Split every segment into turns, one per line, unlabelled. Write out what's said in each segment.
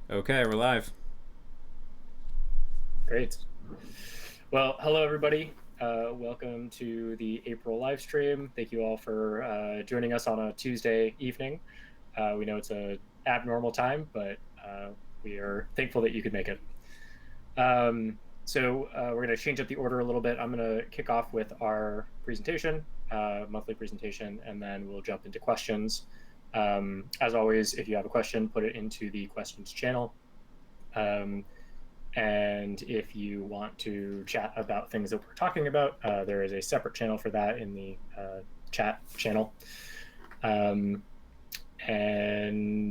Okay, we're live.
Great. Well, hello everybody. Welcome to the April live stream. Thank you all for joining us on a Tuesday evening. We know it's a abnormal time, but we are thankful that you could make it. We're going to change up the order a little bit. I'm going to kick off with our presentation, monthly presentation, and then we'll jump into questions. As always, if you have a question, put it into the questions channel. And if you want to chat about things that we're talking about, there is a separate channel for that in the chat channel. And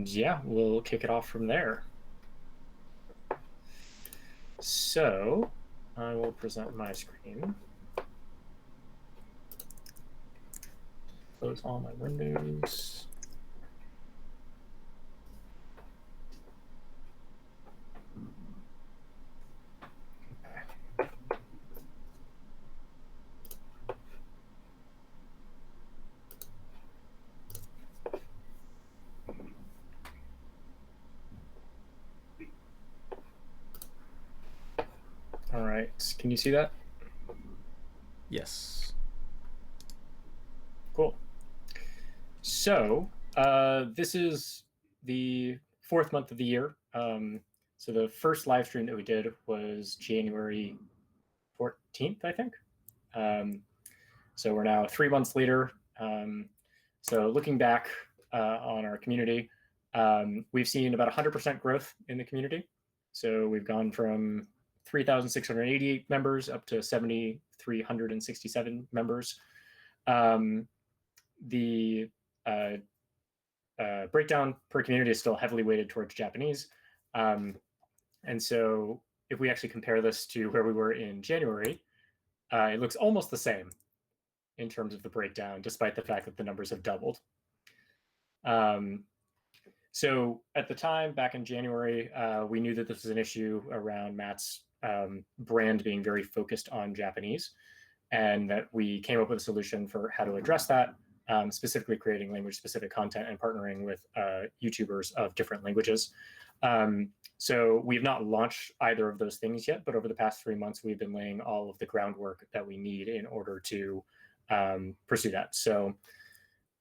yeah, we'll kick it off from there. So I will present my screen. Close all my windows. All right, can you see that?
Yes.
Cool. So this is the fourth month of the year. So the first live stream that we did was January 14th, I think. So we're now 3 months later. So looking back on our community, we've seen about 100% growth in the community. So we've gone from 3,688 members up to 7,367 members. The breakdown per community is still heavily weighted towards Japanese. And so if we actually compare this to where we were in January, it looks almost the same in terms of the breakdown, despite the fact that the numbers have doubled. So at the time, back in January, we knew that this was an issue around Matt's brand being very focused on Japanese, and that we came up with a solution for how to address that, specifically creating language-specific content and partnering with YouTubers of different languages. So we've not launched either of those things yet, but over the past 3 months, we've been laying all of the groundwork that we need in order to pursue that. So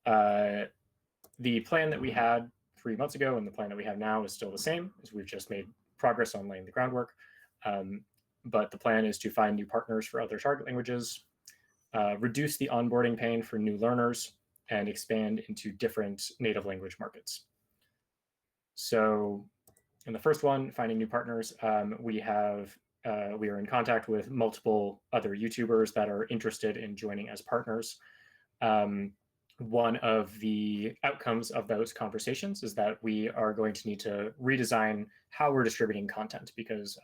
the plan that we had 3 months ago and the plan that we have now is still the same, as we've just made progress on laying the groundwork. But the plan is to find new partners for other target languages, reduce the onboarding pain for new learners, and expand into different native language markets. So in the first one, finding new partners, we are in contact with multiple other YouTubers that are interested in joining as partners. One of the outcomes of those conversations is that we are going to need to redesign how we're distributing content, because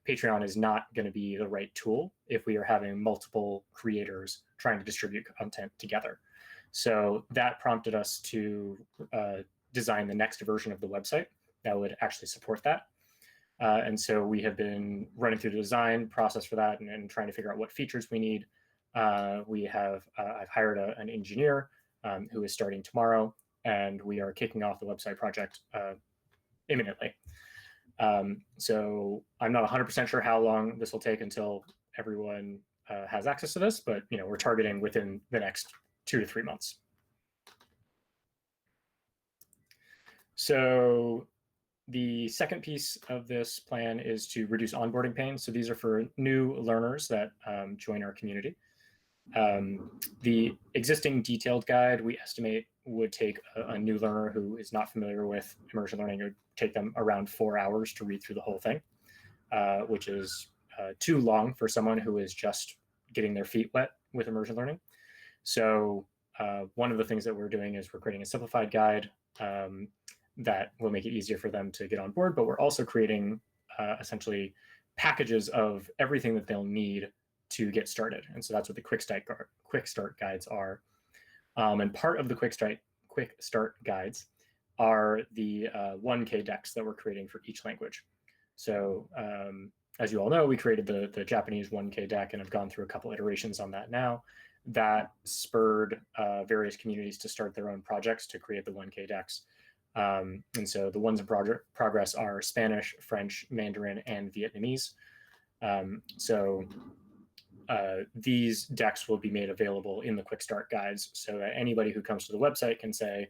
Patreon is not going to be the right tool if we are having multiple creators trying to distribute content together. So that prompted us to design the next version of the website that would actually support that. And so we have been running through the design process for that and trying to figure out what features we need. I've hired an engineer who is starting tomorrow, and we are kicking off the website project imminently. So I'm not 100% sure how long this will take until everyone has access to this, but we're targeting within the next 2 to 3 months. So the second piece of this plan is to reduce onboarding pain. So these are for new learners that join our community. The existing detailed guide, we estimate, would take a new learner who is not familiar with immersion learning. It would take them around 4 hours to read through the whole thing, which is too long for someone who is just getting their feet wet with immersion learning. So one of the things that we're doing is we're creating a simplified guide that will make it easier for them to get on board, but we're also creating essentially packages of everything that they'll need to get started. And so that's what the quick start guides are. And part of the quick start guides are the 1K decks that we're creating for each language. So as you all know, we created the Japanese 1K deck and have gone through a couple iterations on that now. That spurred various communities to start their own projects to create the 1K decks. And so the ones in progress are Spanish, French, Mandarin, and Vietnamese. So these decks will be made available in the quick start guides so that anybody who comes to the website can say,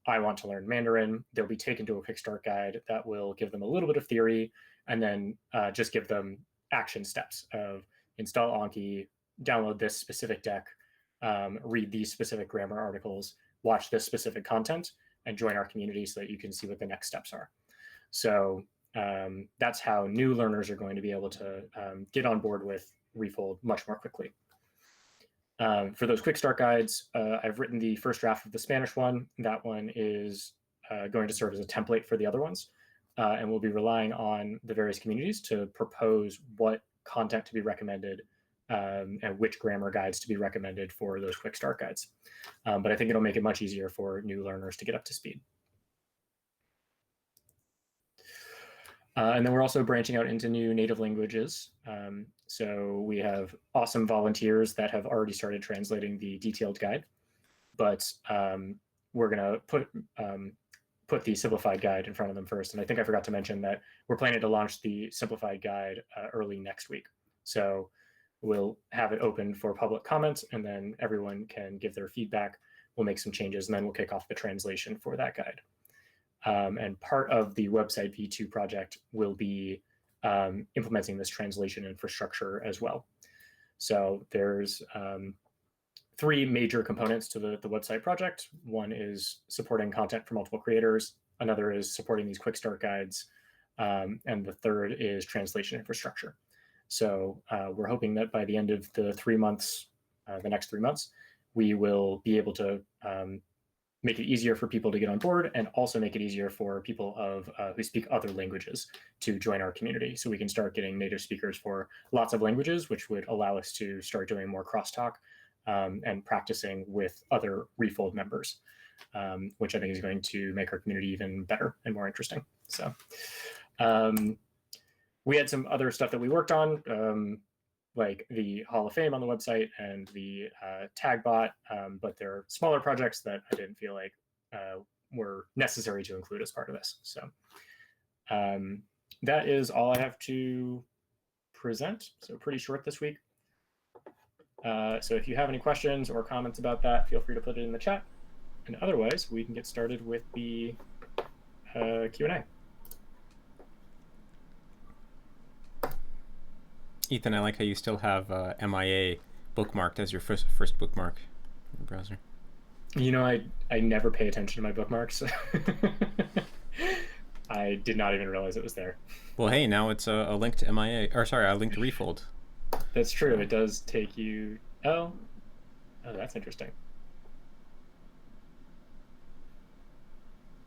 I want to learn Mandarin. They'll be taken to a quick start guide that will give them a little bit of theory and then just give them action steps of install Anki, download this specific deck, read these specific grammar articles, watch this specific content, and join our community so that you can see what the next steps are. So that's how new learners are going to be able to get on board with Refold much more quickly. For those quick start guides, I've written the first draft of the Spanish one. That one is going to serve as a template for the other ones. And we'll be relying on the various communities to propose what content to be recommended and which grammar guides to be recommended for those quick start guides. But I think it'll make it much easier for new learners to get up to speed. And then we're also branching out into new native languages. So we have awesome volunteers that have already started translating the detailed guide, but we're going to put the simplified guide in front of them first. And I think I forgot to mention that we're planning to launch the simplified guide early next week. So we'll have it open for public comment, and then everyone can give their feedback. We'll make some changes, and then we'll kick off the translation for that guide. And part of the website V2 project will be implementing this translation infrastructure as well. So there's 3 major components to the website project. One is supporting content for multiple creators. Another is supporting these quick start guides. And the third is translation infrastructure. So we're hoping that by the end of the 3 months, the next 3 months, we will be able to make it easier for people to get on board and also make it easier for people who speak other languages to join our community. So we can start getting native speakers for lots of languages, which would allow us to start doing more crosstalk and practicing with other Refold members, which I think is going to make our community even better and more interesting. So we had some other stuff that we worked on, like the Hall of Fame on the website and the tag bot, but they're smaller projects that I didn't feel like were necessary to include as part of this. So that is all I have to present. So pretty short this week. So if you have any questions or comments about that, feel free to put it in the chat. And otherwise, we can get started with the Q&A.
Ethan, I like how you still have MIA bookmarked as your first bookmark in the browser.
You know, I never pay attention to my bookmarks. I did not even realize it was there.
Well, hey, now it's a link to MIA, or sorry, a link to Refold.
That's true. It does take you. Oh, that's interesting.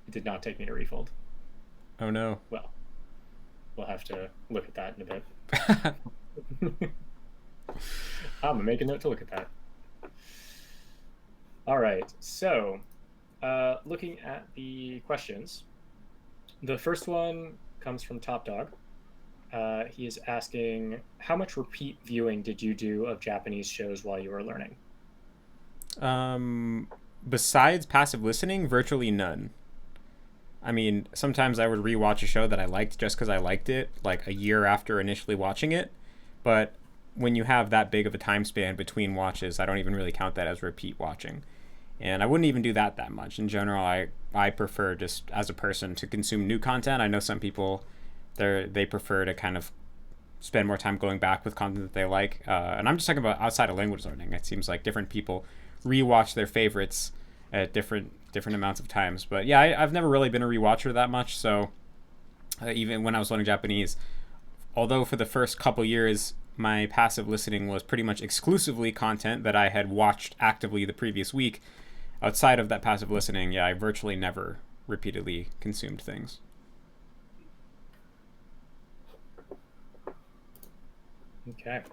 It did not take me to Refold.
Oh no.
Well, we'll have to look at that in a bit. I'm gonna make a note to look at that. All right, so looking at the questions, the first one comes from Top Dog. He is asking, how much repeat viewing did you do of Japanese shows while you were learning?
Besides passive listening, virtually none. I mean, sometimes I would rewatch a show that I liked just because I liked it, like a year after initially watching it. But when you have that big of a time span between watches, I don't even really count that as repeat watching. And I wouldn't even do that much. In general, I prefer just as a person to consume new content. I know some people, they prefer to kind of spend more time going back with content that they like. And I'm just talking about outside of language learning. It seems like different people rewatch their favorites at different amounts of times. But yeah, I've never really been a rewatcher that much. So even when I was learning Japanese, although for the first couple years, my passive listening was pretty much exclusively content that I had watched actively the previous week. Outside of that passive listening, yeah, I virtually never repeatedly consumed things.
Okay.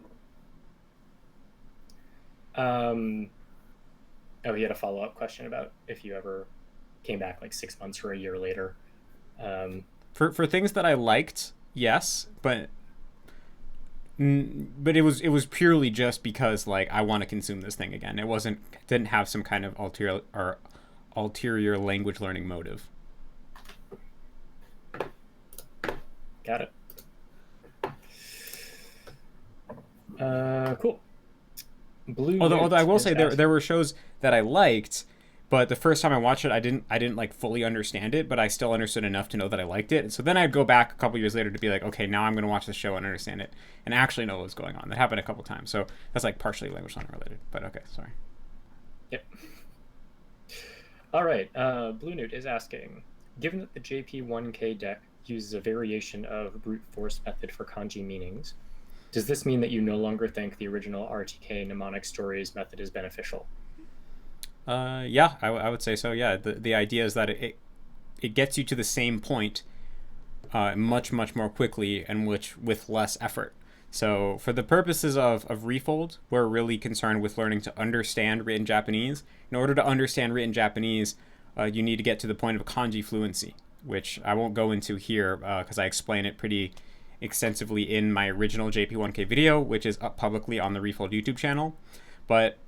Oh, he had a follow-up question about if you ever came back like 6 months or a year later.
For things that I liked, yes, but it was purely just because like I want to consume this thing again. It didn't have some kind of ulterior language learning motive.
Got it. Cool. Blue
Although I
Newt
will
is
say
asking.
there were shows that I liked, but the first time I watched it, I didn't like fully understand it, but I still understood enough to know that I liked it. And so then I'd go back a couple years later to be like, okay, now I'm going to watch the show and understand it and actually know what's going on. That happened a couple times, so that's like partially language learning related. But okay, sorry.
Yep. All right. Blue Newt is asking, given that the JP1K deck uses a variation of brute force method for kanji meanings, does this mean that you no longer think the original RTK mnemonic stories method is beneficial?
Yeah, I would say so. Yeah, the idea is that it gets you to the same point much more quickly and which with less effort. So for the purposes of Refold, we're really concerned with learning to understand written Japanese. In order to understand written Japanese, you need to get to the point of kanji fluency, which I won't go into here because I explain it pretty extensively in my original JP1K video, which is up publicly on the Refold YouTube channel. But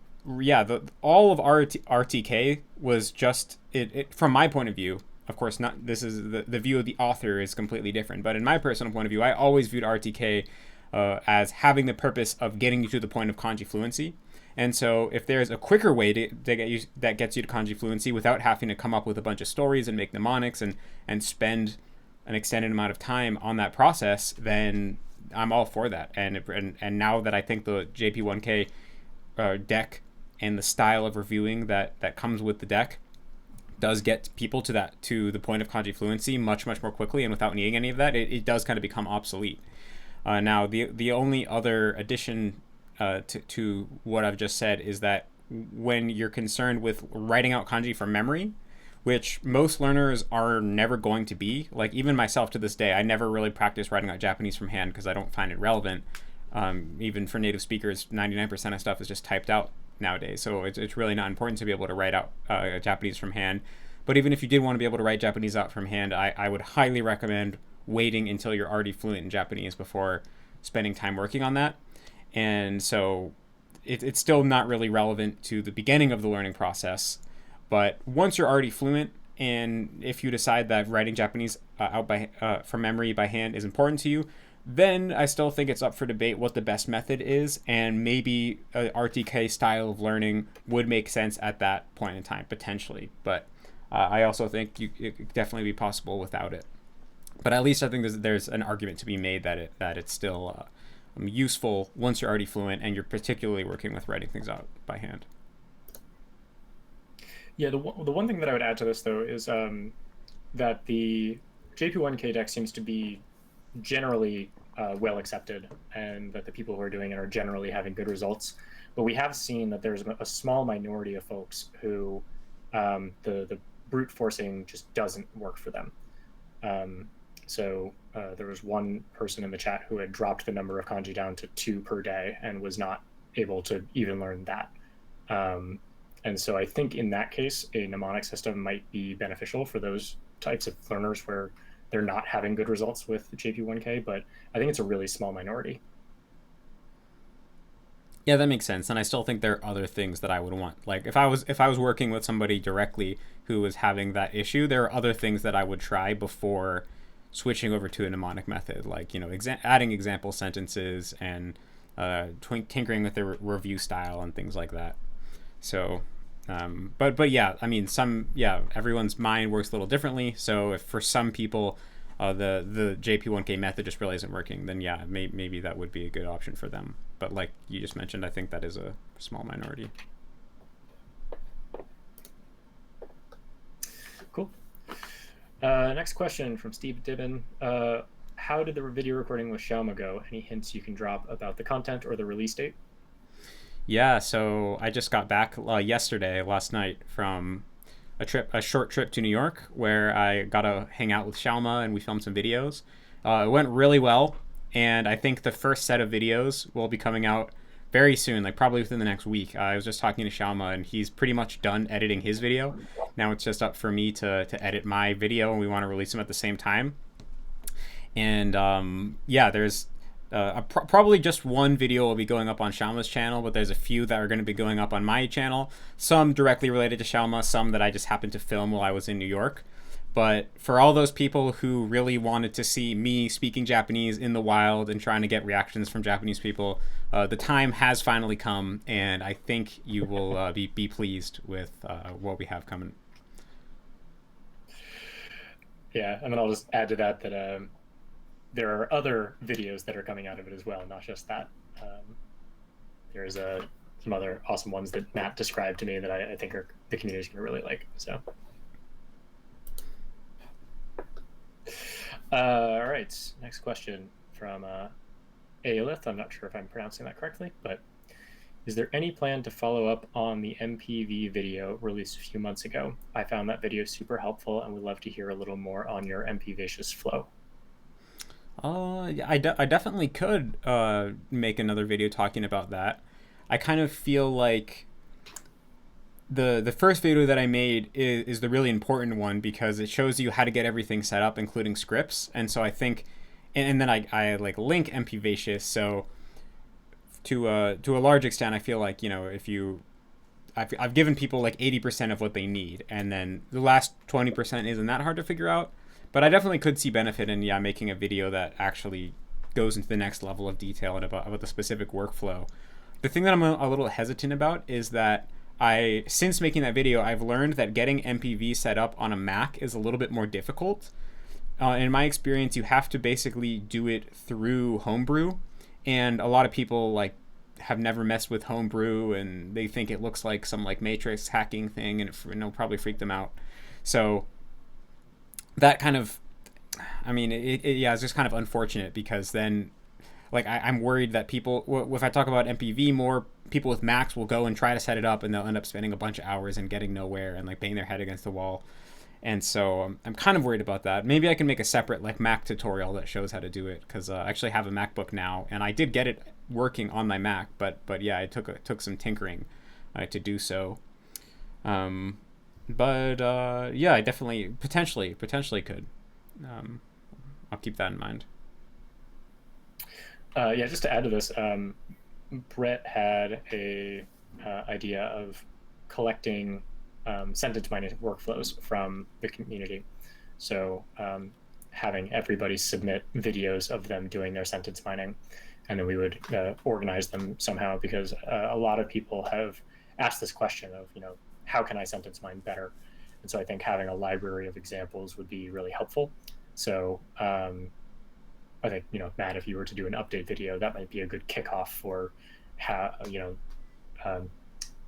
yeah, all of RTK was just it from my point of view. Of course, not this is the view of the author is completely different. But in my personal point of view, I always viewed RTK as having the purpose of getting you to the point of kanji fluency. And so, if there's a quicker way to get you that gets you to kanji fluency without having to come up with a bunch of stories and make mnemonics and spend an extended amount of time on that process, then I'm all for that. And now that I think the JP1K deck and the style of reviewing that comes with the deck does get people to the point of kanji fluency much more quickly and without needing any of that, it does kind of become obsolete. Now the only other addition to what I've just said is that when you're concerned with writing out kanji from memory, which most learners are never going to be. Like even myself to this day, I never really practice writing out Japanese from hand because I don't find it relevant. Even for native speakers, 99% of stuff is just typed out nowadays. So it's really not important to be able to write out Japanese from hand. But even if you did want to be able to write Japanese out from hand, I would highly recommend waiting until you're already fluent in Japanese before spending time working on that. And so it's still not really relevant to the beginning of the learning process. But once you're already fluent, and if you decide that writing Japanese out from memory by hand is important to you, then I still think it's up for debate what the best method is, and maybe a RTK style of learning would make sense at that point in time, potentially. But I also think it could definitely be possible without it. But at least I think there's an argument to be made that it's still useful once you're already fluent and you're particularly working with writing things out by hand.
Yeah, the one thing that I would add to this though is that the JP1K deck seems to be generally well accepted, and that the people who are doing it are generally having good results. But we have seen that there's a small minority of folks who the brute forcing just doesn't work for them. So there was one person in the chat who had dropped the number of kanji down to 2 per day and was not able to even learn that. And so I think in that case, a mnemonic system might be beneficial for those types of learners where they're not having good results with the JP1K, but I think it's a really small minority.
Yeah, that makes sense. And I still think there are other things that I would want. Like if I was working with somebody directly who was having that issue, there are other things that I would try before switching over to a mnemonic method, like, adding example sentences and tinkering with the review style and things like that. So but yeah, I mean, everyone's mind works a little differently. So if for some people the JP1K method just really isn't working, then yeah, maybe that would be a good option for them. But like you just mentioned, I think that is a small minority.
Cool. Next question from Steve Dibben. How did the video recording with Xiaoma go? Any hints you can drop about the content or the release date?
Yeah, so I just got back last night, from a short trip to New York, where I got to hang out with Xiaoma and we filmed some videos. It went really well, and I think the first set of videos will be coming out very soon, like probably within the next week. I was just talking to Xiaoma, and he's pretty much done editing his video. Now it's just up for me to edit my video, and we want to release them at the same time. And yeah, there's probably just one video will be going up on Xiaoma's channel, but there's a few that are going to be going up on my channel. Some directly related to Xiaoma, some that I just happened to film while I was in New York. But for all those people who really wanted to see me speaking Japanese in the wild and trying to get reactions from Japanese people, the time has finally come, and I think you will be pleased with what we have coming.
Yeah, and then I'll just add to that that there are other videos that are coming out of it as well, not just that. There's some other awesome ones that Matt described to me that I think the community is going to really like. So, all right, next question from Aelith. I'm not sure if I'm pronouncing that correctly, but is there any plan to follow up on the MPV video released a few months ago? I found that video super helpful and would love to hear a little more on your MPVicious flow.
Yeah, I definitely could make another video talking about that. I kind of feel like the first video that I made is the really important one because it shows you how to get everything set up, including scripts. And so I think, and then I like link MPVicious. So to a large extent, I feel like, you know, if you I've given people like 80% of what they need, and then the last 20% isn't that hard to figure out. But I definitely could see benefit in making a video that actually goes into the next level of detail and about the specific workflow. The thing that I'm a little hesitant about is that since making that video, I've learned that getting MPV set up on a Mac is a little bit more difficult. In my experience, you have to basically do it through Homebrew, and a lot of people like have never messed with Homebrew, and they think it looks like some like Matrix hacking thing, and it'll probably freak them out. So that kind of, I mean, it's just kind of unfortunate because then, like, I'm worried that people, if I talk about MPV more, people with Macs will go and try to set it up, and they'll end up spending a bunch of hours and getting nowhere and like banging their head against the wall. And so I'm kind of worried about that. Maybe I can make a separate like Mac tutorial that shows how to do it, because I actually have a MacBook now, and I did get it working on my Mac, but yeah, it took some tinkering to do so. Yeah, I definitely potentially could. I'll keep that in mind.
Yeah, just to add to this, Brett had a idea of collecting sentence mining workflows from the community. So having everybody submit videos of them doing their sentence mining, and then we would organize them somehow, because a lot of people have asked this question of, you know, how can I sentence mine better? And so I think having a library of examples would be really helpful. So I think, you know, Matt, if you were to do an update video, that might be a good kickoff for how, you know,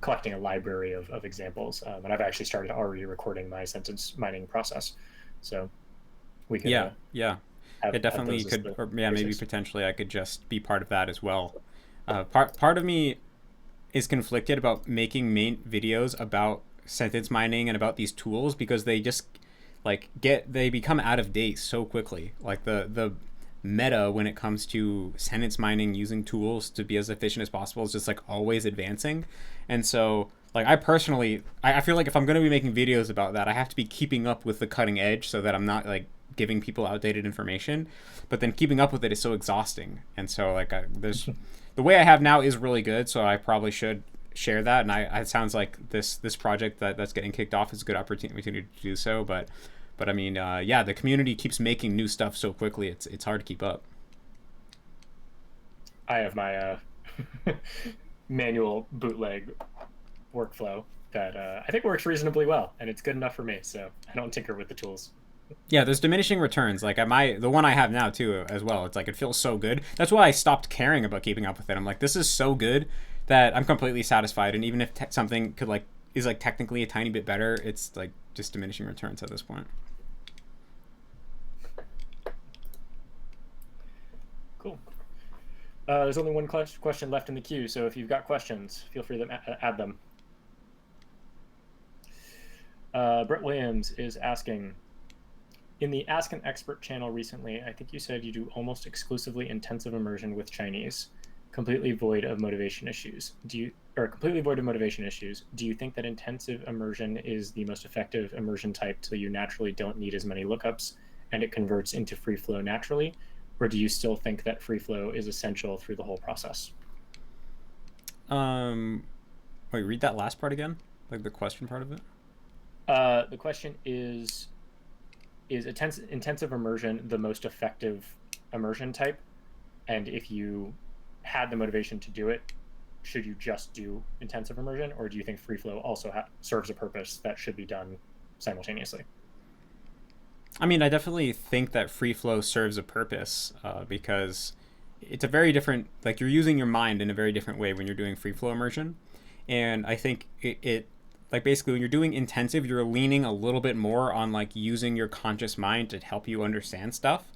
collecting a library of examples. And I've actually started already recording my sentence mining process. So we can
it definitely could, or maybe potentially I could just be part of that as well. Part of me is conflicted about making main videos about sentence mining and about these tools, because they just they become out of date so quickly. Like the meta when it comes to sentence mining using tools to be as efficient as possible is just like always advancing. And so like I personally I feel like if I'm going to be making videos about that, I have to be keeping up with the cutting edge so that I'm not like giving people outdated information. But then keeping up with it is so exhausting. And so like there's the way I have now is really good, so I probably should share that. And it sounds like this project that's getting kicked off is a good opportunity to do so. But I mean, the community keeps making new stuff so quickly, it's hard to keep up.
I have my manual bootleg workflow that I think works reasonably well, and it's good enough for me, so I don't tinker with the tools.
Yeah, there's diminishing returns. Like the one I have now too as well. It's like it feels so good. That's why I stopped caring about keeping up with it. I'm like, this is so good that I'm completely satisfied. And even if something is technically a tiny bit better, it's like just diminishing returns at this point.
Cool. There's only one question left in the queue, so if you've got questions, feel free to add them. Brett Williams is asking, in the Ask an Expert channel recently, I think you said you do almost exclusively intensive immersion with Chinese, completely void of motivation issues. Do you think that intensive immersion is the most effective immersion type so you naturally don't need as many lookups and it converts into free flow naturally? Or do you still think that free flow is essential through the whole process?
Wait, read that last part again? Like the question part of it?
The question is, is intensive immersion the most effective immersion type? And if you had the motivation to do it, should you just do intensive immersion, or do you think free flow also serves a purpose that should be done simultaneously?
I mean, I definitely think that free flow serves a purpose because it's a very different, like you're using your mind in a very different way when you're doing free flow immersion. And I think like basically when you're doing intensive, you're leaning a little bit more on like using your conscious mind to help you understand stuff.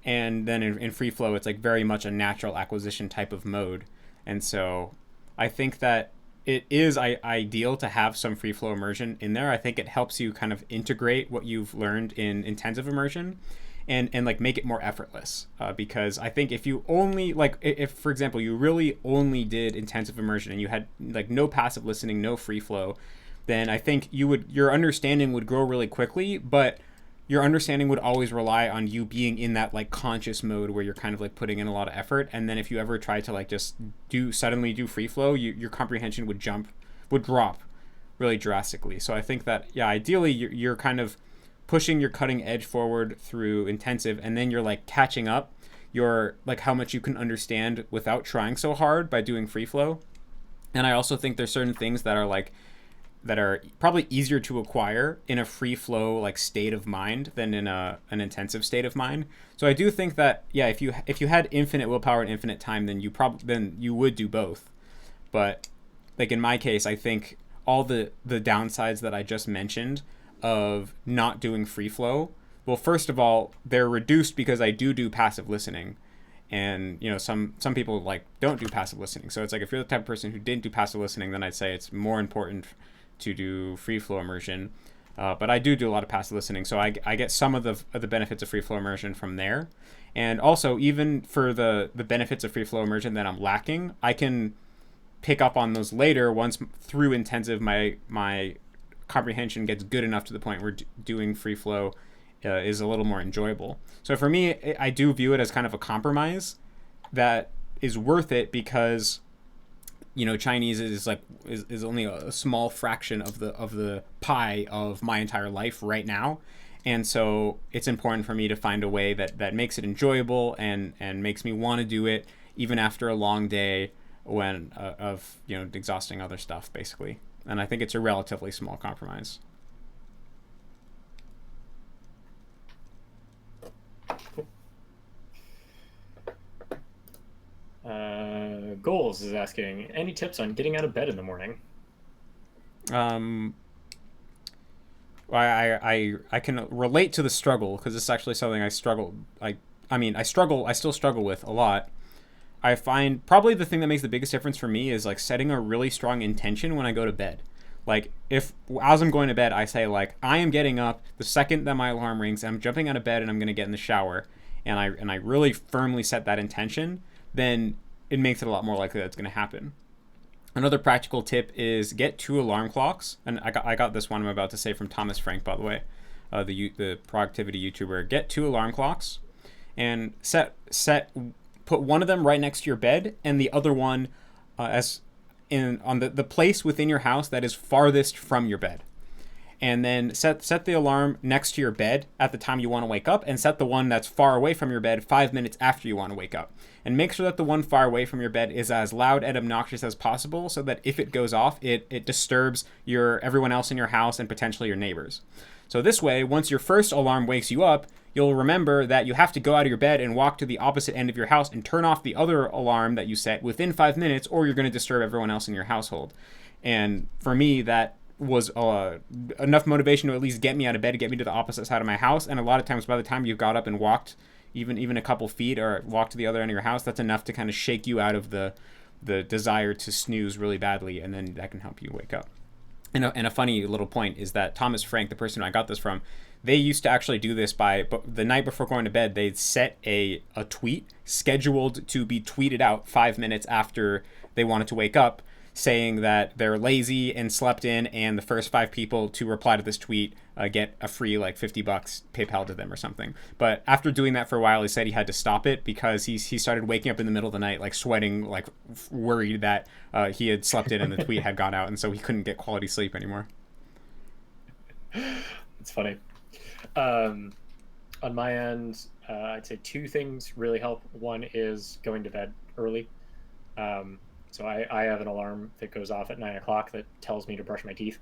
And then in free flow, it's like very much a natural acquisition type of mode. And so I think that it is ideal to have some free flow immersion in there. I think it helps you kind of integrate what you've learned in intensive immersion and like make it more effortless. Because I think if you only like, if for example, you really only did intensive immersion and you had like no passive listening, no free flow, then I think your understanding would grow really quickly, but your understanding would always rely on you being in that like conscious mode where you're kind of like putting in a lot of effort. And then if you ever try to like just suddenly do free flow, your comprehension would drop really drastically. So I think that, yeah, ideally you're kind of pushing your cutting edge forward through intensive, and then you're like catching up your like how much you can understand without trying so hard by doing free flow. And I also think there's certain things that are probably easier to acquire in a free flow like state of mind than in an intensive state of mind. So I do think that, yeah, if you had infinite willpower and infinite time, then you would do both. But like in my case, I think all the downsides that I just mentioned of not doing free flow, well, first of all, they're reduced because I do passive listening. And some people like don't do passive listening. So it's like if you're the type of person who didn't do passive listening, then I'd say it's more important to do free flow immersion. But I do a lot of passive listening, so I get some of the benefits of free flow immersion from there. And also, even for the benefits of free flow immersion that I'm lacking, I can pick up on those later once through intensive my comprehension gets good enough to the point where doing free flow is a little more enjoyable. So for me, I do view it as kind of a compromise that is worth it because Chinese is only a small fraction of the pie of my entire life right now. And so it's important for me to find a way that makes it enjoyable and makes me want to do it even after a long day when of exhausting other stuff basically. And I think it's a relatively small compromise.
Goals is asking, any tips on getting out of bed in the morning?
I can relate to the struggle because it's actually something I struggle. I still struggle with a lot. I find probably the thing that makes the biggest difference for me is like setting a really strong intention when I go to bed. Like if as I'm going to bed, I say like I am getting up the second that my alarm rings, and I'm jumping out of bed and I'm going to get in the shower, and I really firmly set that intention, then it makes it a lot more likely that it's going to happen. Another practical tip is get 2 alarm clocks, and I got this one I'm about to say from Thomas Frank, by the way, the productivity YouTuber. Get 2 alarm clocks, and put one of them right next to your bed, and the other one on the place within your house that is farthest from your bed. And then set the alarm next to your bed at the time you want to wake up, and set the one that's far away from your bed 5 minutes after you want to wake up. And make sure that the one far away from your bed is as loud and obnoxious as possible, so that if it goes off, it disturbs everyone else in your house and potentially your neighbors. So this way, once your first alarm wakes you up, you'll remember that you have to go out of your bed and walk to the opposite end of your house and turn off the other alarm that you set within 5 minutes, or you're going to disturb everyone else in your household. And for me, that was enough motivation to at least get me out of bed, get me to the opposite side of my house. And a lot of times by the time you've got up and walked even a couple feet or walked to the other end of your house, that's enough to kind of shake you out of the desire to snooze really badly, and then that can help you wake up. And a funny little point is that Thomas Frank, the person I got this from, they used to actually do this but the night before going to bed, they'd set a tweet scheduled to be tweeted out 5 minutes after they wanted to wake up, saying that they're lazy and slept in, and the first 5 people to reply to this tweet get a free like $50 PayPal to them or something. But after doing that for a while, he said he had to stop it because he started waking up in the middle of the night like sweating, like worried that he had slept in and the tweet had gone out, and so he couldn't get quality sleep anymore.
It's funny. On my end, I'd say two things really help. One is going to bed early. So I have an alarm that goes off at 9 o'clock that tells me to brush my teeth.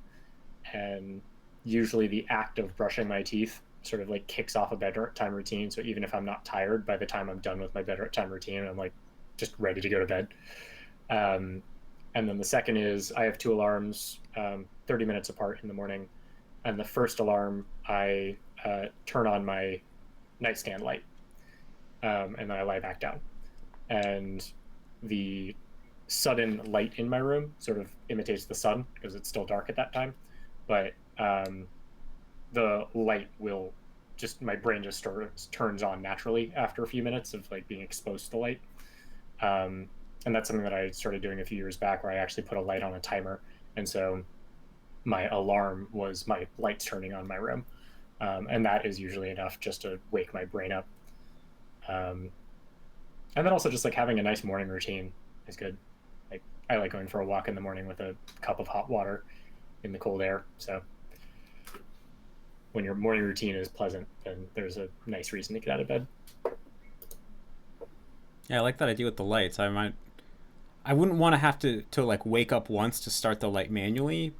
And usually the act of brushing my teeth sort of like kicks off a bedtime routine. So even if I'm not tired, by the time I'm done with my bedtime routine, I'm like just ready to go to bed. Um, and then the second is I have two alarms, 30 minutes apart in the morning. And the first alarm, I turn on my nightstand light, and then I lie back down. And the sudden light in my room sort of imitates the sun because it's still dark at that time. But the light will just, my brain just turns on naturally after a few minutes of like being exposed to the light. And that's something that I started doing a few years back where I actually put a light on a timer. And so my alarm was my lights turning on my room. And that is usually enough just to wake my brain up. Um, and then also just like having a nice morning routine is good. Like I like going for a walk in the morning with a cup of hot water in the cold air. So when your morning routine is pleasant, then there's a nice reason to get out of bed.
Yeah, I like that idea with the lights. I wouldn't want to have to like wake up once to start the light manually,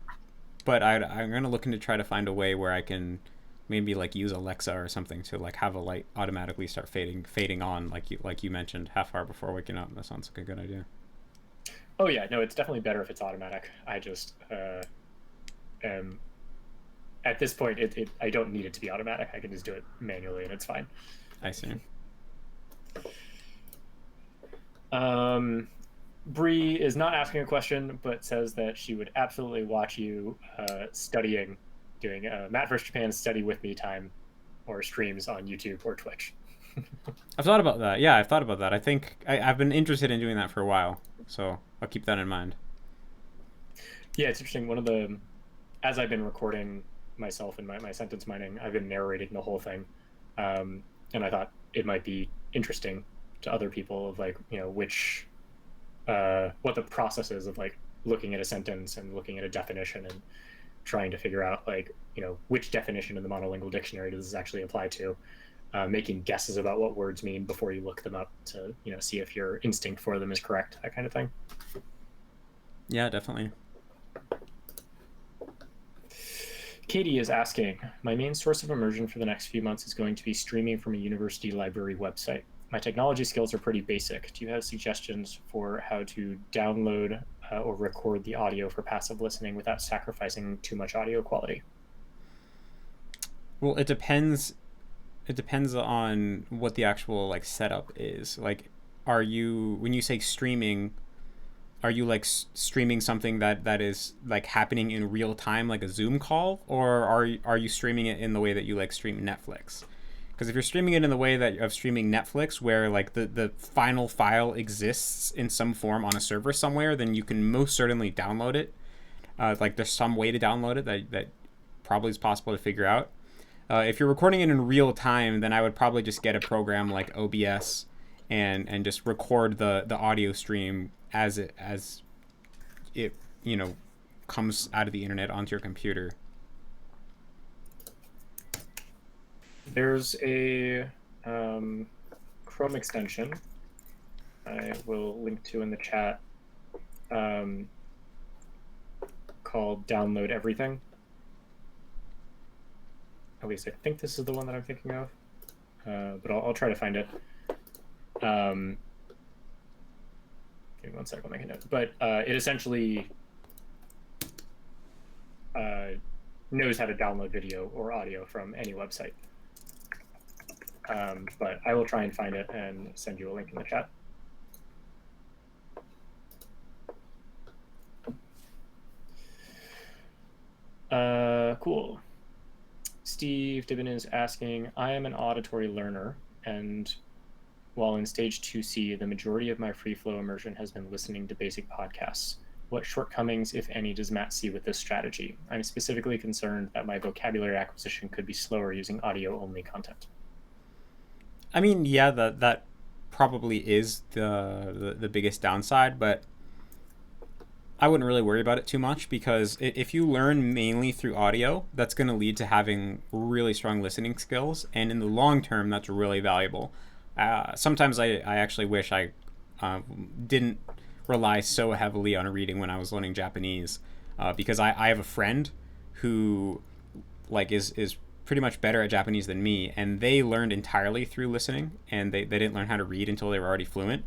but I'm gonna look into try to find a way where I can maybe like use Alexa or something to like have a light automatically start fading on like you mentioned half hour before waking up. That sounds like a good idea.
Oh yeah, no, it's definitely better if it's automatic. I just am at this point I don't need it to be automatic. I can just do it manually and it's fine.
I see.
Bree is not asking a question, but says that she would absolutely watch you studying, doing Matt vs. Japan study with me time or streams on YouTube or Twitch.
I've thought about that. Yeah, I've thought about that. I think I've been interested in doing that for a while, so I'll keep that in mind.
Yeah, it's interesting. As I've been recording myself and my sentence mining, I've been narrating the whole thing. And I thought it might be interesting to other people of like, what the process is of like looking at a sentence and looking at a definition and trying to figure out like, which definition in the monolingual dictionary does this actually apply to, making guesses about what words mean before you look them up to, see if your instinct for them is correct, that kind of thing.
Yeah, definitely.
Katie is asking, my main source of immersion for the next few months is going to be streaming from a university library website. My technology skills are pretty basic. Do you have suggestions for how to download or record the audio for passive listening without sacrificing too much audio quality?
Well, it depends. It depends on what the actual like setup is. Like, when you say streaming, are you like streaming something that is like happening in real time, like a Zoom call, or are you streaming it in the way that you like stream Netflix? Because if you're streaming it in the way that of streaming Netflix, where like the final file exists in some form on a server somewhere, then you can most certainly download it. Like there's some way to download it that probably is possible to figure out. If you're recording it in real time, then I would probably just get a program like OBS and just record the audio stream as it comes out of the internet onto your computer.
There's a Chrome extension I will link to in the chat called Download Everything. At least I think this is the one that I'm thinking of, but I'll try to find it. Give me 1 second, I'll make a note. But it essentially knows how to download video or audio from any website. But I will try and find it and send you a link in the chat. Cool. Steve Dibben is asking, I am an auditory learner, and while in stage 2C, the majority of my free flow immersion has been listening to basic podcasts. What shortcomings, if any, does Matt see with this strategy? I'm specifically concerned that my vocabulary acquisition could be slower using audio-only content.
I mean, yeah, that probably is the biggest downside, but I wouldn't really worry about it too much because if you learn mainly through audio, that's going to lead to having really strong listening skills, and in the long term, that's really valuable. Sometimes I actually wish I didn't rely so heavily on reading when I was learning Japanese, because I have a friend who like is pretty much better at Japanese than me, and they learned entirely through listening, and they didn't learn how to read until they were already fluent,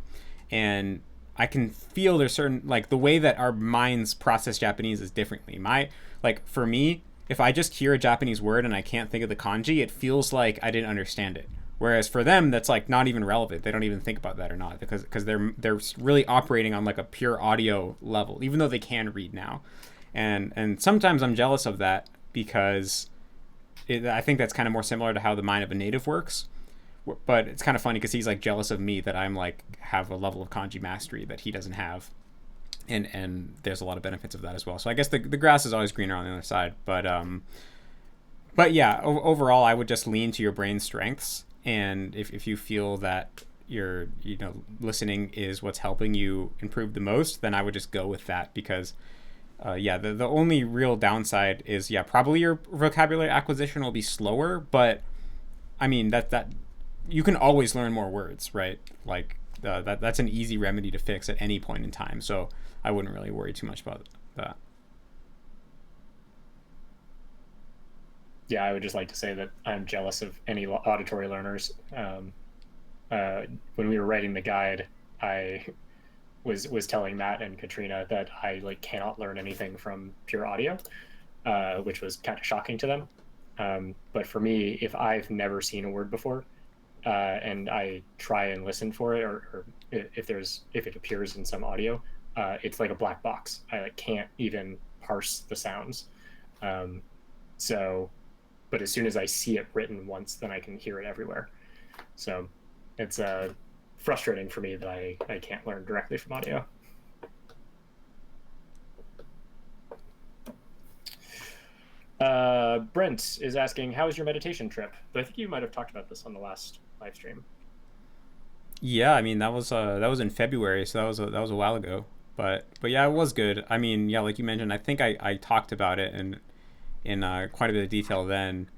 and I can feel there's certain like the way that our minds process Japanese is differently. My like for me, if I just hear a Japanese word and I can't think of the kanji, it feels like I didn't understand it. Whereas for them, that's like not even relevant. They don't even think about that or not because they're really operating on like a pure audio level, even though they can read now. And sometimes I'm jealous of that because I think that's kind of more similar to how the mind of a native works. But it's kind of funny because he's like jealous of me that I'm like have a level of kanji mastery that he doesn't have, and there's a lot of benefits of that as well. So I guess the grass is always greener on the other side. But yeah, overall, I would just lean to your brain's strengths, and if you feel that your listening is what's helping you improve the most, then I would just go with that because. Yeah, the only real downside is probably your vocabulary acquisition will be slower, but I mean that you can always learn more words, right? Like that's an easy remedy to fix at any point in time. So I wouldn't really worry too much about that.
Yeah, I would just like to say that I'm jealous of any auditory learners. When we were writing the guide, I was telling Matt and Katrina that I like cannot learn anything from pure audio, which was kind of shocking to them. But for me, if I've never seen a word before, and I try and listen for it, or if it appears in some audio, it's like a black box. I like can't even parse the sounds. Um, so, but as soon as I see it written once, then I can hear it everywhere. So it's frustrating for me that I can't learn directly from audio. Brent is asking, how was your meditation trip? But I think you might have talked about this on the last live stream.
Yeah, I mean that was in February, so that was a while ago. But yeah, it was good. I mean, yeah, like you mentioned, I think I talked about it in quite a bit of detail then,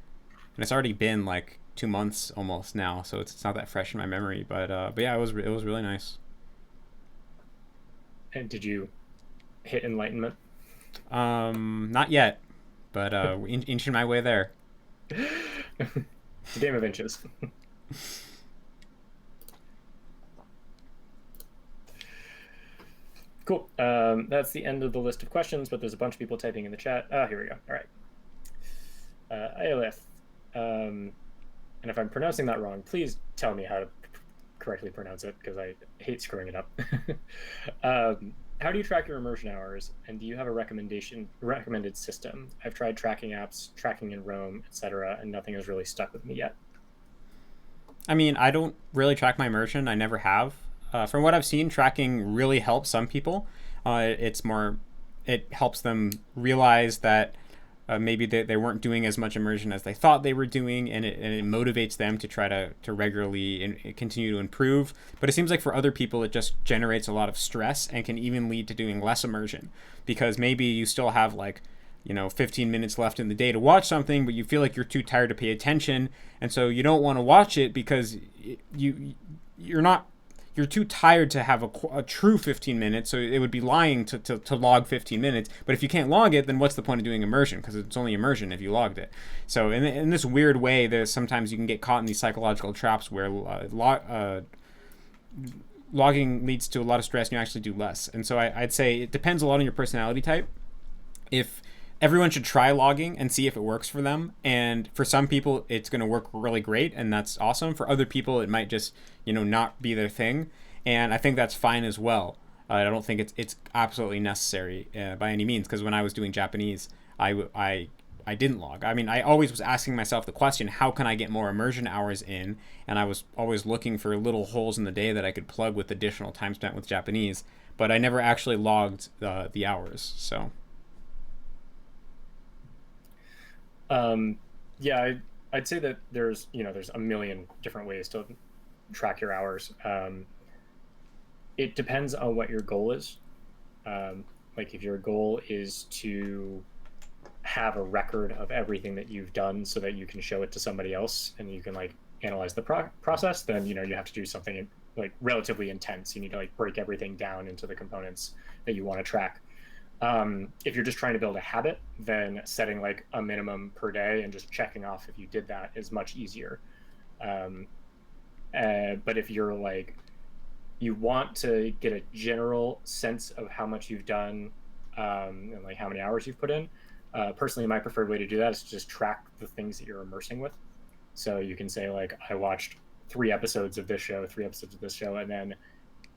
and it's already been like 2 months almost now, so it's not that fresh in my memory. But yeah, it was really nice.
And did you hit enlightenment?
Not yet, but inching my way there.
It's a game of inches. Cool. That's the end of the list of questions, but there's a bunch of people typing in the chat. Oh, here we go. All right. Aelith. And if I'm pronouncing that wrong, please tell me how to correctly pronounce it because I hate screwing it up. How do you track your immersion hours, and do you have a recommended system? I've tried tracking apps, tracking in Roam, etc., and nothing has really stuck with me yet.
I mean, I don't really track my immersion. I never have. From what I've seen, tracking really helps some people. It helps them realize that maybe they weren't doing as much immersion as they thought they were doing, and it motivates them to try to regularly continue to improve. But it seems like for other people, it just generates a lot of stress and can even lead to doing less immersion because maybe you still have like 15 minutes left in the day to watch something, but you feel like you're too tired to pay attention, and so you don't want to watch it because you're too tired to have a true 15 minutes, so it would be lying to log 15 minutes. But if you can't log it, then what's the point of doing immersion? Because it's only immersion if you logged it. So in this weird way, there's sometimes you can get caught in these psychological traps where logging leads to a lot of stress and you actually do less. And so I'd say it depends a lot on your personality type. If everyone should try logging and see if it works for them. And for some people, it's going to work really great, and that's awesome. For other people, it might just, not be their thing. And I think that's fine as well. I don't think it's absolutely necessary by any means, because when I was doing Japanese, I didn't log. I mean, I always was asking myself the question, how can I get more immersion hours in? And I was always looking for little holes in the day that I could plug with additional time spent with Japanese. But I never actually logged the hours, so...
Yeah, I'd say that there's a million different ways to track your hours. It depends on what your goal is. like if your goal is to have a record of everything that you've done so that you can show it to somebody else and you can like analyze the process, then you have to do something like relatively intense. You need to like break everything down into the components that you want to track. If you're just trying to build a habit, then setting like a minimum per day and just checking off if you did that is much easier. But if you're like, you want to get a general sense of how much you've done, and like how many hours you've put in, personally, my preferred way to do that is to just track the things that you're immersing with. So you can say like, I watched 3 episodes of this show, 3 episodes of this show, and then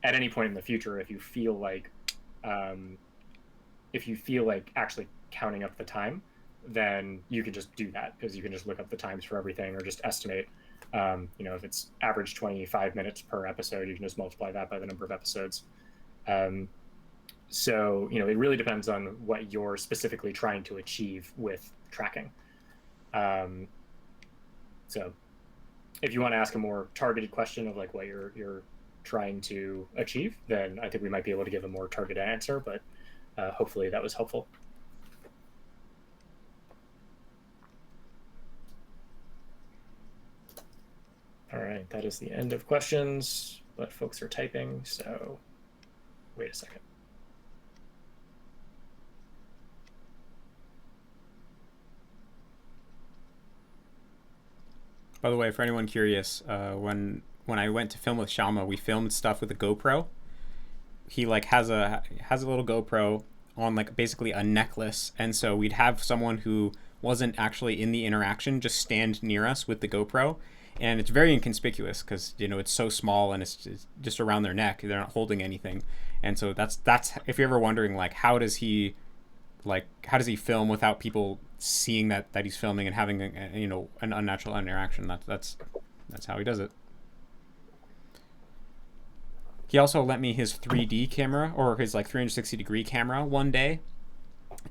at any point in the future, if you feel like actually counting up the time, then you can just do that, because you can just look up the times for everything or just estimate. If it's average 25 minutes per episode, you can just multiply that by the number of episodes. So it really depends on what you're specifically trying to achieve with tracking. So if you want to ask a more targeted question of like what you're trying to achieve, then I think we might be able to give a more targeted answer, but hopefully that was helpful. All right, that is the end of questions, but folks are typing, so wait a second.
By the way, for anyone curious, when I went to film with Xiaoma, we filmed stuff with a GoPro. He like has a little GoPro on like basically a necklace, and so we'd have someone who wasn't actually in the interaction just stand near us with the GoPro, and it's very inconspicuous because it's so small and it's just around their neck. They're not holding anything, and so that's if you're ever wondering like how does he film without people seeing that he's filming and having an unnatural interaction. That's how he does it. He also lent me his 3D camera, or his like 360-degree camera one day,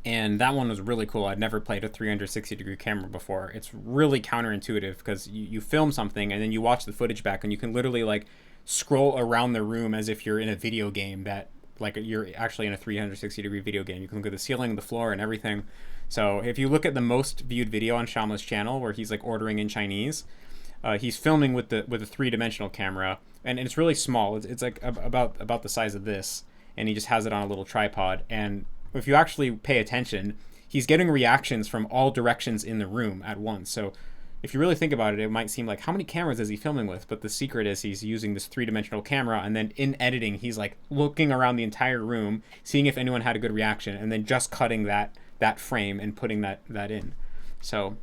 and that one was really cool. I'd never played a 360-degree camera before. It's really counterintuitive because you film something and then you watch the footage back and you can literally like scroll around the room as if you're in a video game that like you're actually in a 360-degree video game. You can look at the ceiling, the floor, and everything. So if you look at the most viewed video on Xiaoma's channel where he's like ordering in Chinese, he's filming with a 3-dimensional camera, and it's really small. It's like about the size of this, and he just has it on a little tripod. And if you actually pay attention, he's getting reactions from all directions in the room at once. So if you really think about it, it might seem like, how many cameras is he filming with? But the secret is he's using this 3-dimensional camera, and then in editing, he's like looking around the entire room, seeing if anyone had a good reaction, and then just cutting that frame and putting that in. So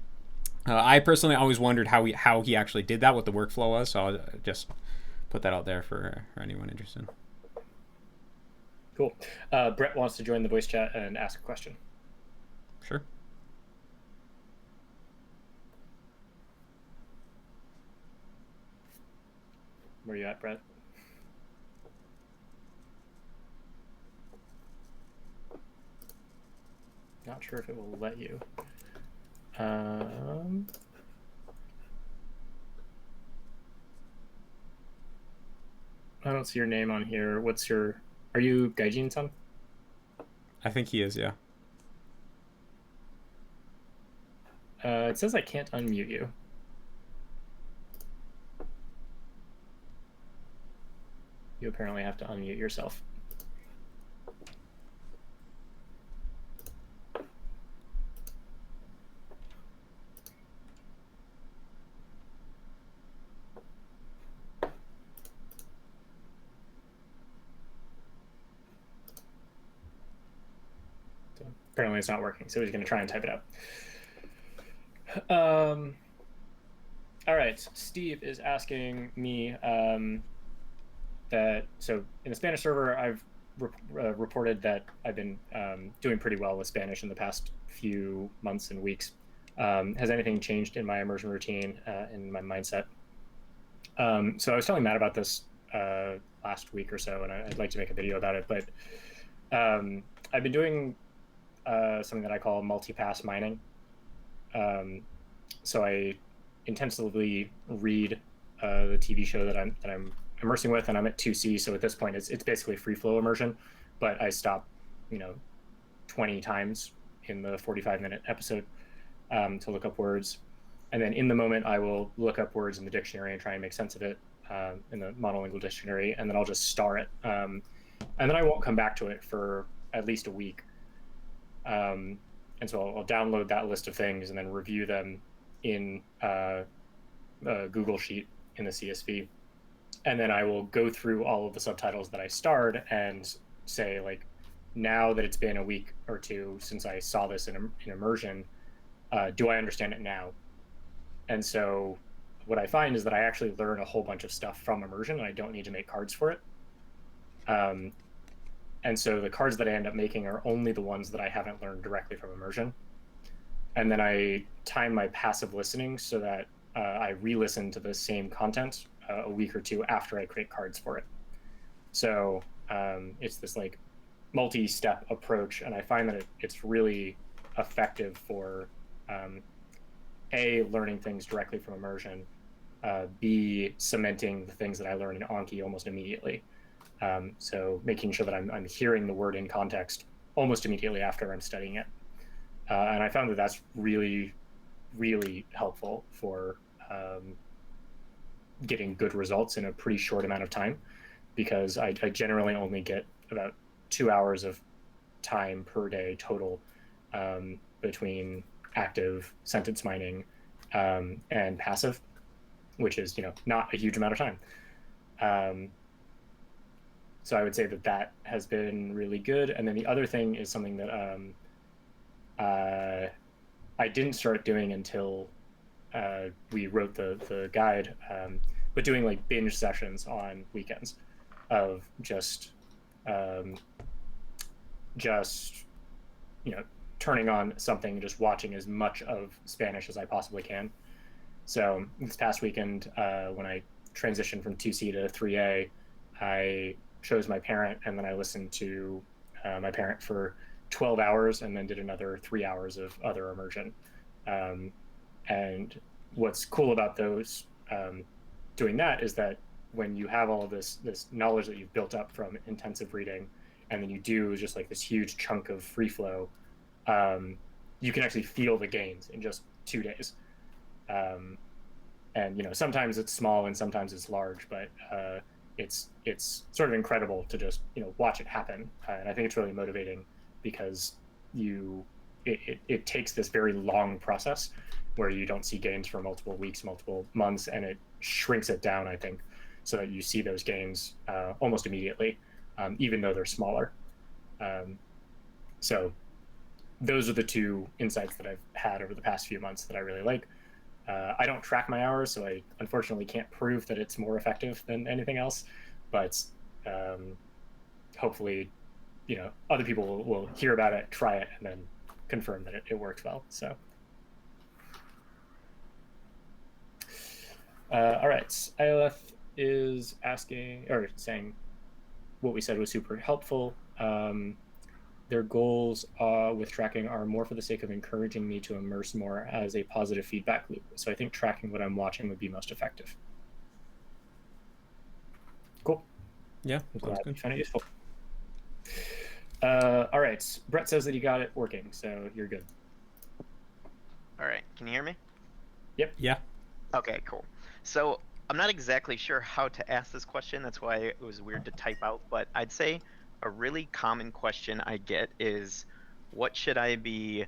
I personally always wondered how he actually did that, what the workflow was. So I'll just put that out there for anyone interested.
Cool. Brett wants to join the voice chat and ask a question.
Sure.
Where are you at, Brett? Not sure if it will let you. I don't see your name on here. Are you Gaijin-san?
I think he is, yeah.
It says I can't unmute you. You apparently have to unmute yourself. So apparently it's not working, so he's going to try and type it out. All right, Steve is asking me so in the Spanish server, I've reported that I've been doing pretty well with Spanish in the past few months and weeks. Has anything changed in my immersion routine, in my mindset? So I was telling Matt about this last week or so, and I'd like to make a video about it. But I've been doing something that I call multi-pass mining. So I intensively read the TV show that I'm immersing with, and I'm at 2C. So at this point, it's basically free flow immersion. But I stop, 20 times in the 45-minute episode to look up words. And then in the moment, I will look up words in the dictionary and try and make sense of it in the monolingual dictionary, and then I'll just star it. And then I won't come back to it for at least a week. And so I'll download that list of things and then review them in a Google Sheet in the CSV. And then I will go through all of the subtitles that I starred and say, like, now that it's been a week or two since I saw this in immersion, do I understand it now? And so what I find is that I actually learn a whole bunch of stuff from immersion, and I don't need to make cards for it. And so the cards that I end up making are only the ones that I haven't learned directly from immersion. And then I time my passive listening so that I re-listen to the same content a week or two after I create cards for it. So it's this like multi-step approach, and I find that it's really effective for A, learning things directly from immersion, B, cementing the things that I learn in Anki almost immediately. So making sure that I'm hearing the word in context almost immediately after I'm studying it. And I found that that's really, really helpful for getting good results in a pretty short amount of time, because I generally only get about 2 hours of time per day total between active sentence mining and passive, which is, not a huge amount of time. So I would say that has been really good. And then the other thing is something that I didn't start doing until we wrote the guide, but doing like binge sessions on weekends of just turning on something and just watching as much of Spanish as I possibly can. So this past weekend, when I transitioned from 2C to 3A, I chose my parent, and then I listened to my parent for 12 hours and then did another 3 hours of other immersion. And what's cool about those doing that is that when you have all of this knowledge that you've built up from intensive reading, and then you do just like this huge chunk of free flow, you can actually feel the gains in just 2 days. And sometimes it's small and sometimes it's large, but it's sort of incredible to just watch it happen. And I think it's really motivating, because it takes this very long process where you don't see gains for multiple weeks, multiple months, and it shrinks it down, I think, so that you see those gains almost immediately, even though they're smaller. So those are the two insights that I've had over the past few months that I really like. I don't track my hours, so I unfortunately can't prove that it's more effective than anything else, but hopefully, other people will hear about it, try it, and then confirm that it works well. So all right, ILF is asking or saying what we said was super helpful. Their goals with tracking are more for the sake of encouraging me to immerse more as a positive feedback loop. So I think tracking what I'm watching would be most effective. Cool.
Yeah,
I'm glad you found it useful. All right, Brett says that he got it working, so you're good.
All right, can you hear me?
Yep.
Yeah.
Okay, cool. So I'm not exactly sure how to ask this question. That's why it was weird to type out, but I'd say a really common question I get is, what should I be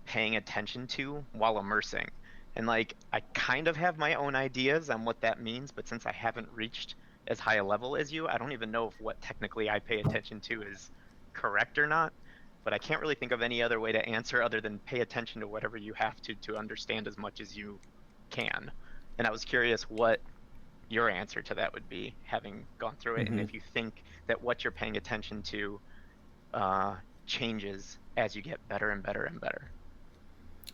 paying attention to while immersing? And like, I kind of have my own ideas on what that means, but since I haven't reached as high a level as you, I don't even know if what technically I pay attention to is correct or not. But I can't really think of any other way to answer other than pay attention to whatever you have to understand as much as you can. And I was curious what your answer to that would be, having gone through it, and if you think that what you're paying attention to changes as you get better and better and better.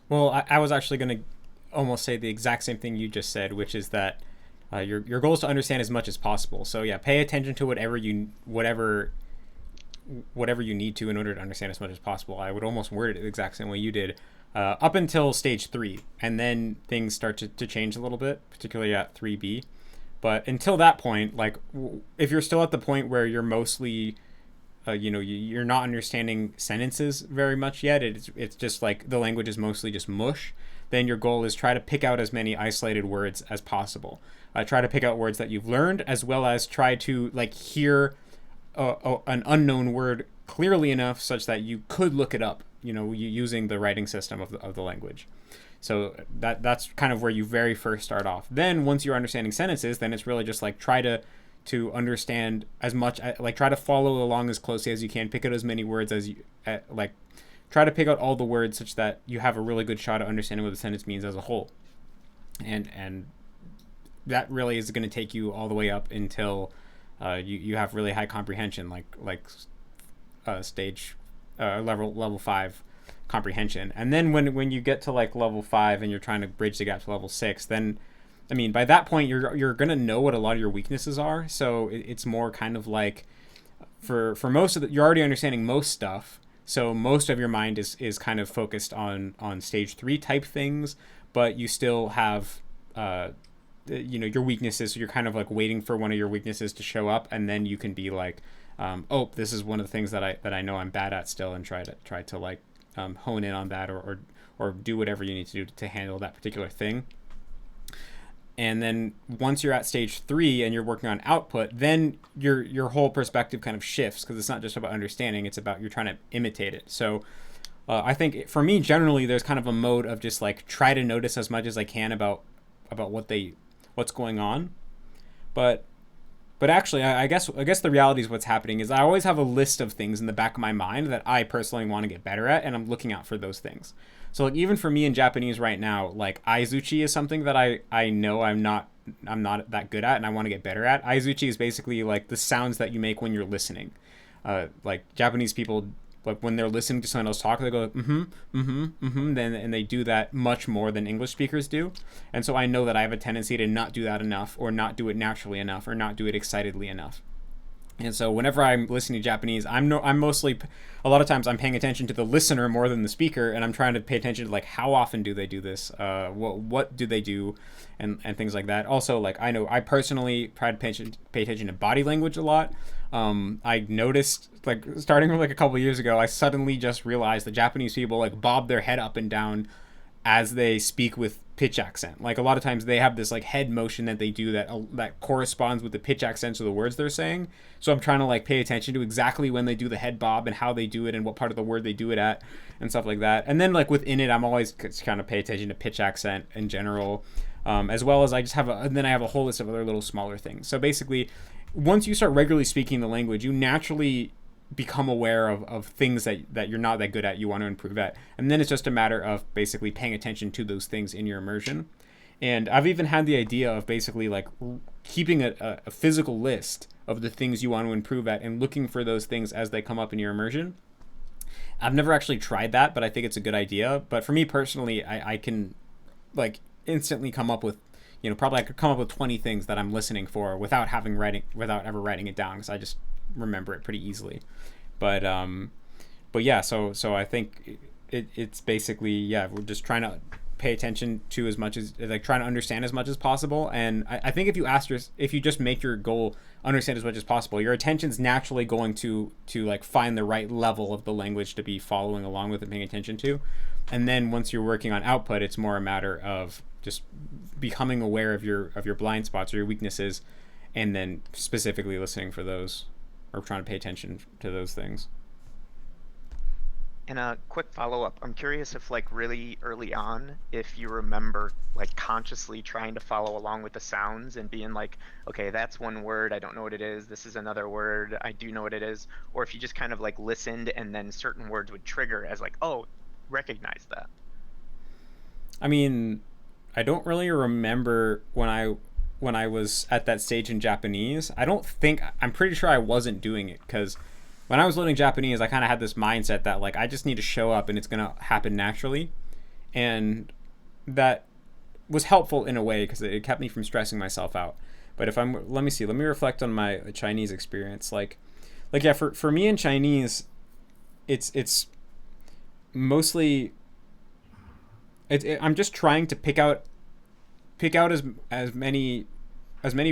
Well, I was actually going to almost say the exact same thing you just said, which is that your goal is to understand as much as possible. So yeah, pay attention to whatever you need to in order to understand as much as possible. I would almost word it the exact same way you did, up until stage 3, and then things start to change a little bit, particularly at 3B. But until that point, like if you're still at the point where you're mostly you're not understanding sentences very much yet. It's just like the language is mostly just mush. Then your goal is try to pick out as many isolated words as possible. Try to pick out words that you've learned, as well as try to like hear an unknown word clearly enough such that you could look it up, using the writing system of the language. So that's kind of where you very first start off. Then once you're understanding sentences, then it's really just like try to understand as much, like try to follow along as closely as you can, pick out as many words as you like, try to pick out all the words such that you have a really good shot at understanding what the sentence means as a whole. And that really is going to take you all the way up until you have really high comprehension, like stage level 5 comprehension. And then when you get to like level 5 and you're trying to bridge the gap to level 6, then I mean, by that point you're gonna know what a lot of your weaknesses are. So it's more kind of like for most of you're already understanding most stuff. So most of your mind is kind of focused on stage 3 type things, but you still have your weaknesses. So you're kind of like waiting for one of your weaknesses to show up, and then you can be like, this is one of the things that I know I'm bad at still, and try to like hone in on that or do whatever you need to do to handle that particular thing. And then once you're at stage 3 and you're working on output, then your whole perspective kind of shifts, because it's not just about understanding, it's about you're trying to imitate it. So I think for me, generally, there's kind of a mode of just like try to notice as much as I can about what's going on. But actually, I guess the reality is what's happening is I always have a list of things in the back of my mind that I personally want to get better at, and I'm looking out for those things. So like even for me in Japanese right now, like aizuchi is something that I know I'm not that good at and I want to get better at. Aizuchi is basically like the sounds that you make when you're listening. Like Japanese people, like when they're listening to someone else talk, they go then, and they do that much more than English speakers do. And so I know that I have a tendency to not do that enough, or not do it naturally enough, or not do it excitedly enough. And so whenever I'm listening to Japanese, I'm mostly, a lot of times I'm paying attention to the listener more than the speaker, and I'm trying to pay attention to like how often do they do this, what do they do, and things like that. Also, like I know I personally try to pay attention to body language a lot. I noticed, like starting from like a couple years ago, I suddenly just realized that Japanese people like bob their head up and down as they speak with pitch accent. Like a lot of times they have this like head motion that they do that corresponds with the pitch accents of the words they're saying. So I'm trying to like pay attention to exactly when they do the head bob and how they do it and what part of the word they do it at and stuff like that. And then like within it, I'm always kind of pay attention to pitch accent in general, as well as I just have then I have a whole list of other little smaller things. So basically, once you start regularly speaking the language, you naturally become aware of things that you're not that good at, you want to improve at. And then it's just a matter of basically paying attention to those things in your immersion. And I've even had the idea of basically like keeping a physical list of the things you want to improve at and looking for those things as they come up in your immersion. I've never actually tried that, but I think it's a good idea. But for me personally, I can like instantly come up with, probably I could come up with 20 things that I'm listening for without ever writing it down, because I just remember it pretty easily. But yeah, so I think it's basically, we're just trying to pay attention to as much as, like, trying to understand as much as possible. And I think if you just make your goal understand as much as possible, your attention's naturally going to like find the right level of the language to be following along with and paying attention to. And then once you're working on output, it's more a matter of just becoming aware of your blind spots or your weaknesses, and then specifically listening for those, or trying to pay attention to those things.
And a quick follow-up, I'm curious if like really early on, if you remember like consciously trying to follow along with the sounds and being like, okay, that's one word, I don't know what it is, this is another word, I do know what it is, or if you just kind of like listened and then certain words would trigger as like, oh, recognize that.
I mean, I don't really remember when I was at that stage in Japanese. I'm pretty sure I wasn't doing it, because when I was learning Japanese, I kind of had this mindset that like I just need to show up and it's going to happen naturally. And that was helpful in a way, because it kept me from stressing myself out. But let me reflect on my Chinese experience. Like yeah, for me in Chinese, it's mostly, I'm just trying to pick out as many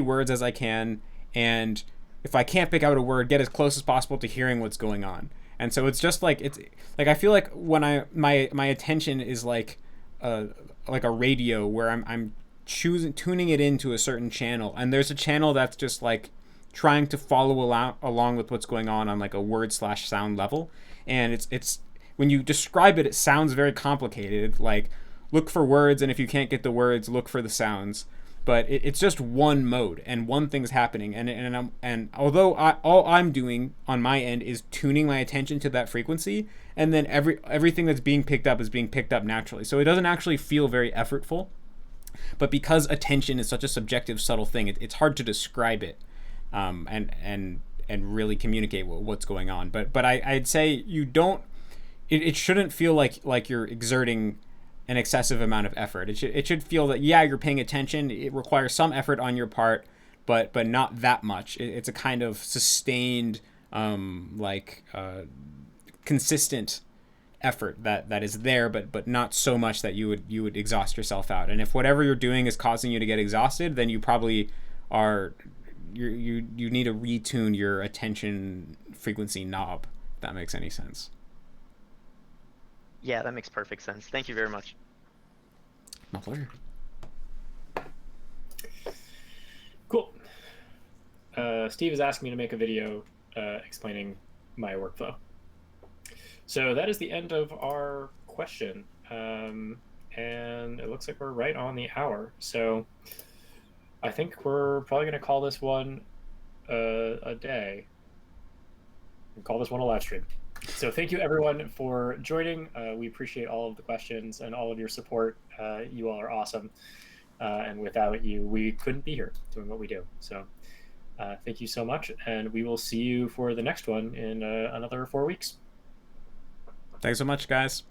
words as I can, and if I can't pick out a word, get as close as possible to hearing what's going on. And so it's just like, it's like, I feel like when my attention is like a radio where I'm tuning it into a certain channel, and there's a channel that's just like trying to follow along with what's going on like a word/sound level. And it's when you describe it, it sounds very complicated, like look for words, and if you can't get the words, look for the sounds. But it's just one mode and one thing's happening, and although all I'm doing on my end is tuning my attention to that frequency, and then everything that's being picked up is being picked up naturally, so it doesn't actually feel very effortful. But because attention is such a subjective, subtle thing, it's hard to describe it, and really communicate what's going on. But I'd say you don't. It shouldn't feel like you're exerting an excessive amount of effort. It should feel that, yeah, you're paying attention. It requires some effort on your part, but not that much. It's a kind of sustained, consistent effort that is there, but not so much that you would exhaust yourself out. And if whatever you're doing is causing you to get exhausted, then you probably are you need to retune your attention frequency knob, if that makes any sense.
Yeah, that makes perfect sense. Thank you very much.
My pleasure.
Cool. Steve is asking me to make a video explaining my workflow. So that is the end of our question. And it looks like we're right on the hour. So I think we're probably going to call this one a day. And call this one a live stream. So thank you, everyone, for joining. We appreciate all of the questions and all of your support. You all are awesome. And without you, we couldn't be here doing what we do. So thank you so much. And we will see you for the next one in another 4 weeks.
Thanks so much, guys.